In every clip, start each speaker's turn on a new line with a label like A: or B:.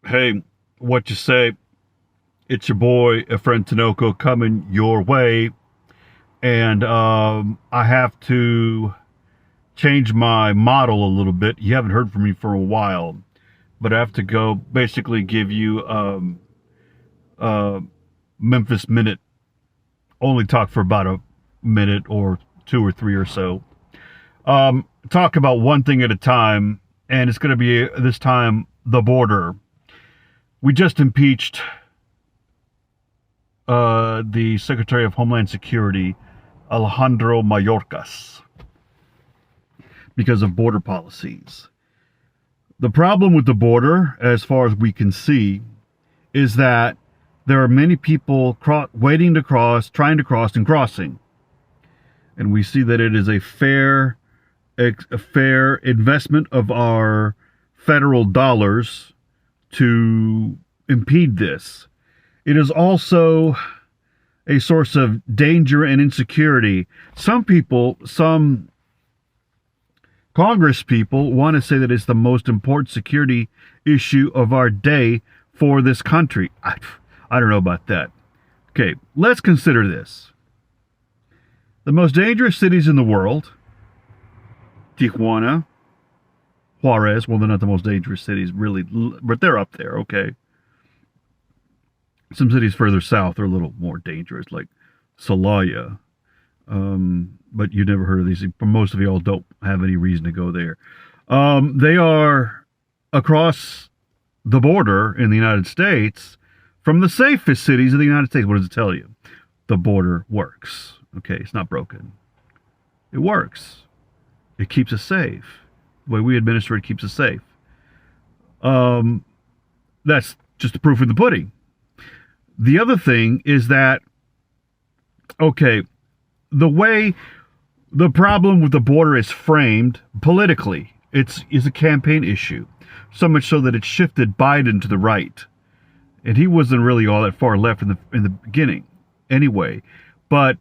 A: Hey, what you say? It's your boy, a friend Tinoco, coming your way, and I have to change my model a little bit. You haven't heard from me for a while, but I have to go basically give you Memphis Minute. Only talk for about a minute or two or three or so. Talk about one thing at a time, and it's going to be this time the border. We just impeached the Secretary of Homeland Security, Alejandro Mayorkas, because of border policies. The problem with the border, as far as we can see, is that there are many people waiting to cross, trying to cross, and crossing. And we see that it is a fair investment of our federal dollars to impede this. It is also a source of danger and insecurity. Some Congress people want to say that it's the most important security issue of our day for this country. I don't know about that. Okay, let's consider this. The most dangerous cities in the world, Tijuana, Juarez, well, they're not the most dangerous cities, really, but they're up there, okay? Some cities further south are a little more dangerous, like Celaya. But you never heard of these. Most of y'all don't have any reason to go there. They are across the border in the United States from the safest cities of the United States. What does it tell you? The border works. Okay, it's not broken. It works. It keeps us safe. The way we administer it keeps us safe. That's just the proof of the pudding. The other thing is that, okay, the way the problem with the border is framed politically, is a campaign issue. So much so that it shifted Biden to the right. And he wasn't really all that far left in the beginning anyway. But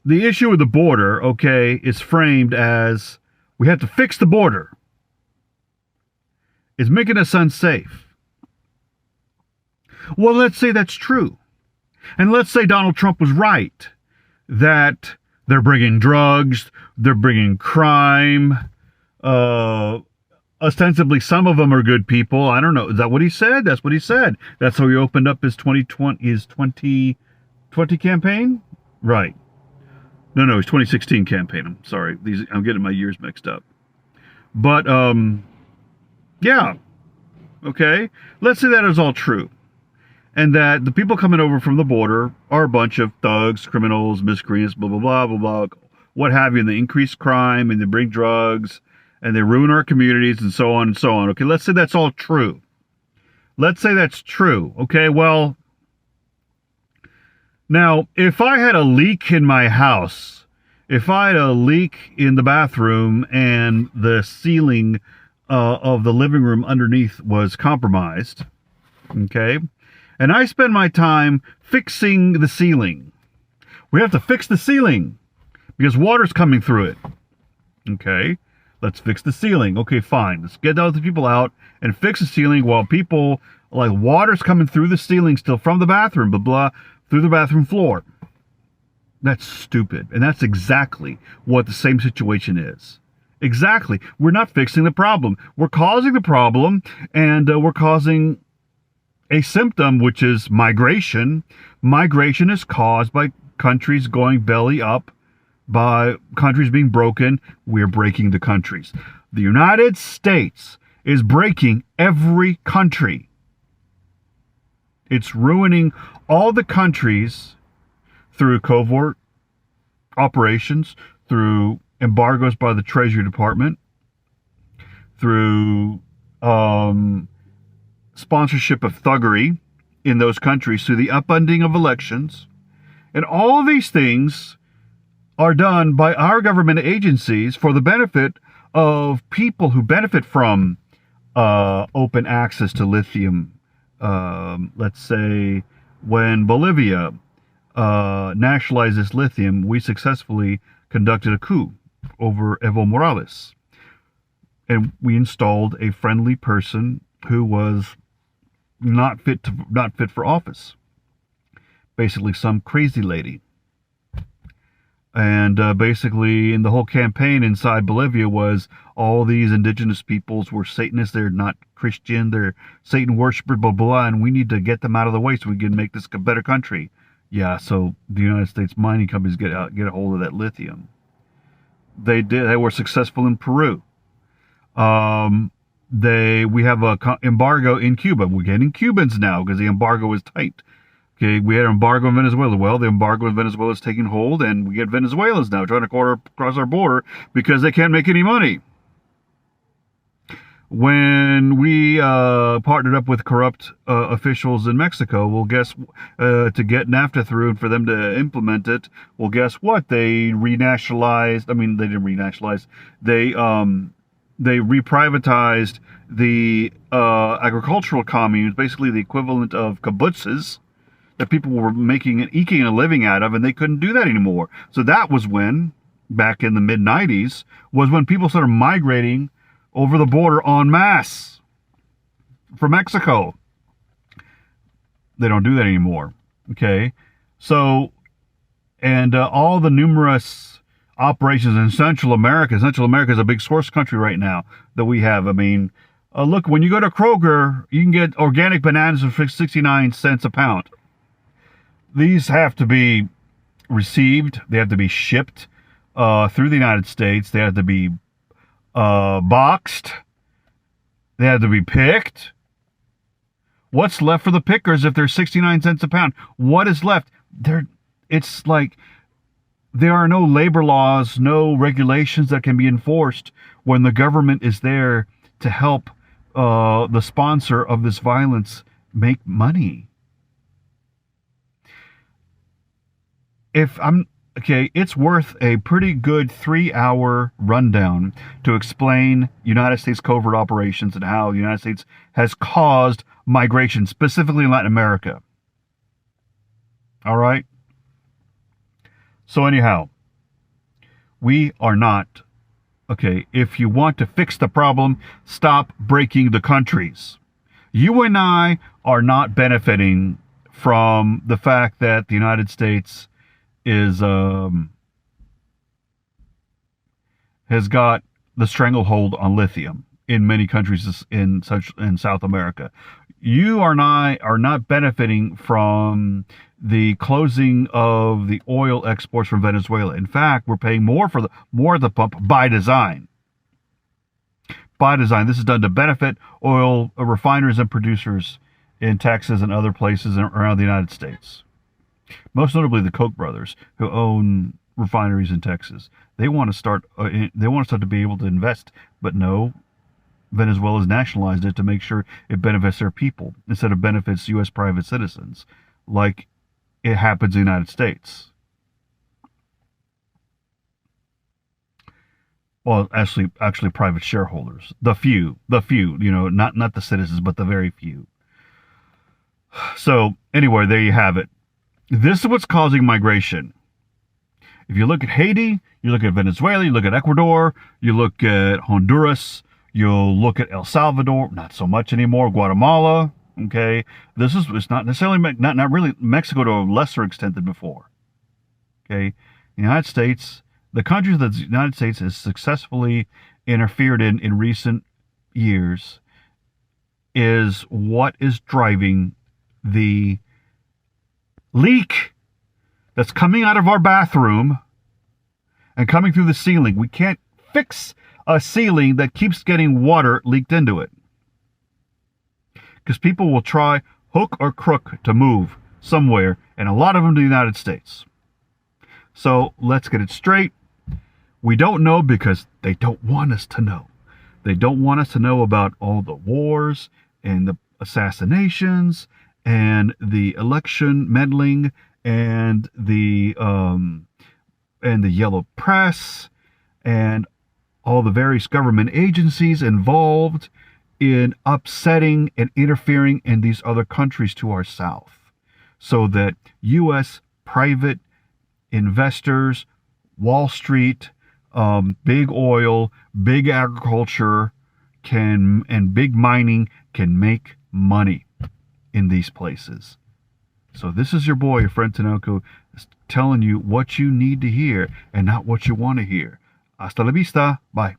A: the issue with the border, okay, is framed as we have to fix the border. It's making us unsafe. Well, let's say that's true. And let's say Donald Trump was right, that they're bringing drugs, they're bringing crime. Ostensibly, some of them are good people. I don't know. Is that what he said? That's what he said. That's how he opened up his 2020 campaign? Right. No, his 2016 campaign. I'm sorry. I'm getting my years mixed up. But, yeah. Okay. Let's say that is all true. And that the people coming over from the border are a bunch of thugs, criminals, miscreants, blah, blah, blah, blah, blah, what have you. And they increase crime and they bring drugs and they ruin our communities and so on and so on. Okay, let's say that's all true. Let's say that's true. Okay, well, now, if I had a leak in my house, if I had a leak in the bathroom and the ceiling of the living room underneath was compromised, okay, and I spend my time fixing the ceiling. We have to fix the ceiling because water's coming through it. Okay, let's fix the ceiling. Okay, fine. Let's get those people out and fix the ceiling while people, like, water's coming through the ceiling still from the bathroom, blah, blah, through the bathroom floor. That's stupid. And that's exactly what the same situation is. Exactly. We're not fixing the problem. We're causing the problem, and we're causing a symptom, which is migration. Migration is caused by countries going belly up, by countries being broken. We're breaking the countries. The United States is breaking every country. It's ruining all the countries through covert operations, through embargoes by the Treasury Department, through sponsorship of thuggery in those countries, through the upending of elections. And all of these things are done by our government agencies for the benefit of people who benefit from open access to lithium. Let's say when Bolivia nationalized this lithium, we successfully conducted a coup over Evo Morales. And we installed a friendly person who was not fit for office. Basically, some crazy lady. And basically, in the whole campaign inside Bolivia was all these indigenous peoples were Satanists. They're not Christian. They're Satan worshippers, blah, blah, blah. And we need to get them out of the way so we can make this a better country. Yeah, so the United States mining companies get a hold of that lithium. They did. They were successful in Peru. We have a embargo in Cuba. We're getting Cubans now because the embargo is tight. Okay, we had an embargo in Venezuela. Well, the embargo in Venezuela is taking hold, and we get Venezuelans now trying to cross our border because they can't make any money. When we partnered up with corrupt officials in Mexico, well, guess to get NAFTA through and for them to implement it, well, guess what? They renationalized. I mean, they didn't renationalize. They reprivatized the agricultural communes, basically the equivalent of kibbutzes that people were making and eking a living out of, and they couldn't do that anymore. So that was when, back in the mid-90s, was when people started migrating over the border en masse from Mexico. They don't do that anymore. Okay? So, and all the numerous operations in Central America. Central America is a big source country right now that we have. I mean, look, when you go to Kroger, you can get organic bananas for 69 cents a pound. These have to be received. They have to be shipped through the United States. They have to be boxed. They have to be picked. What's left for the pickers if they're 69 cents a pound? What is left? It's like there are no labor laws, no regulations that can be enforced when the government is there to help the sponsor of this violence make money. It's worth a pretty good 3-hour rundown to explain United States covert operations and how the United States has caused migration, specifically in Latin America. All right? So anyhow, we are not, if you want to fix the problem, stop breaking the countries. You and I are not benefiting from the fact that the United States has got the stranglehold on lithium in many countries in South America. You and I are not benefiting from the closing of the oil exports from Venezuela. In fact, we're paying more at the pump by design. By design. This is done to benefit oil refiners and producers in Texas and other places around the United States. Most notably the Koch brothers, who own refineries in Texas. They want to start to be able to invest, but no, Venezuela's nationalized it to make sure it benefits their people instead of benefits U.S. private citizens, like it happens in the United States. Well, actually private shareholders, the few, not the citizens, but the very few. So anyway, there you have it. This is what's causing migration. If you look at Haiti, you look at Venezuela, you look at Ecuador, you look at Honduras, you'll look at El Salvador, not so much anymore, Guatemala, okay? It's not necessarily, not really Mexico to a lesser extent than before, okay? The United States, the countries that the United States has successfully interfered in recent years is what is driving the leak that's coming out of our bathroom and coming through the ceiling. We can't fix a ceiling that keeps getting water leaked into it, because people will try hook or crook to move somewhere, and a lot of them to the United States. So let's get it straight. We don't know because they don't want us to know. They don't want us to know about all the wars and the assassinations and the election meddling and the yellow press and all the various government agencies involved in upsetting and interfering in these other countries to our south, so that U.S. private investors, Wall Street, big oil, big agriculture and big mining can make money. in these places. So this is your boy, your friend Tinoco, telling you what you need to hear and not what you want to hear. Hasta la vista. Bye.